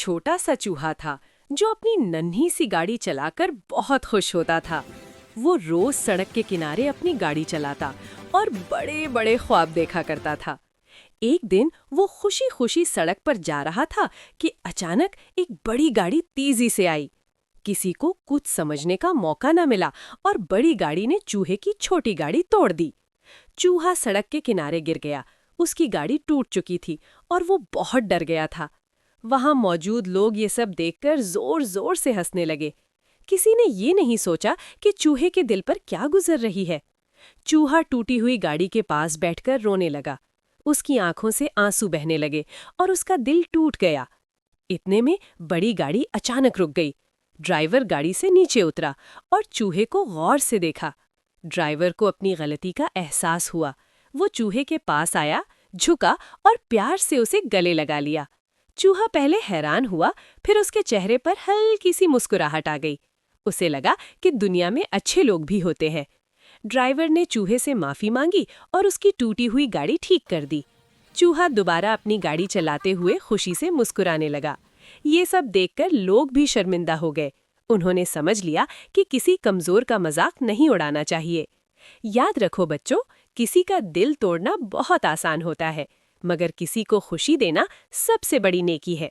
छोटा सा चूहा था जो अपनी नन्ही सी गाड़ी चलाकर बहुत खुश होता था। वो रोज सड़क के किनारे अपनी गाड़ी चलाता और बड़े बड़े ख्वाब देखा करता था। एक दिन वो खुशी खुशी सड़क पर जा रहा था कि अचानक एक बड़ी गाड़ी तेजी से आई। किसी को कुछ समझने का मौका न मिला और बड़ी गाड़ी ने चूहे की छोटी गाड़ी तोड़ दी। चूहा सड़क के किनारे गिर गया। उसकी गाड़ी टूट चुकी थी और वो बहुत डर गया था। वहां मौजूद लोग ये सब देखकर जोर जोर से हंसने लगे। किसी ने ये नहीं सोचा कि चूहे के दिल पर क्या गुजर रही है। चूहा टूटी हुई गाड़ी के पास बैठकर रोने लगा। उसकी आंखों से आंसू बहने लगे और उसका दिल टूट गया। इतने में बड़ी गाड़ी अचानक रुक गई। ड्राइवर गाड़ी से नीचे उतरा और चूहे को गौर से देखा। ड्राइवर को अपनी गलती का एहसास हुआ। वो चूहे के पास आया, झुका और प्यार से उसे गले लगा लिया। चूहा पहले हैरान हुआ, फिर उसके चेहरे पर हल्की सी मुस्कुराहट आ गई। उसे लगा कि दुनिया में अच्छे लोग भी होते हैं। ड्राइवर ने चूहे से माफी मांगी और उसकी टूटी हुई गाड़ी ठीक कर दी। चूहा दोबारा अपनी गाड़ी चलाते हुए खुशी से मुस्कुराने लगा। ये सब देखकर लोग भी शर्मिंदा हो गए। उन्होंने समझ लिया कि किसी कमजोर का मजाक नहीं उड़ाना चाहिए। याद रखो बच्चों, किसी का दिल तोड़ना बहुत आसान होता है, मगर किसी को खुशी देना सबसे बड़ी नेकी है।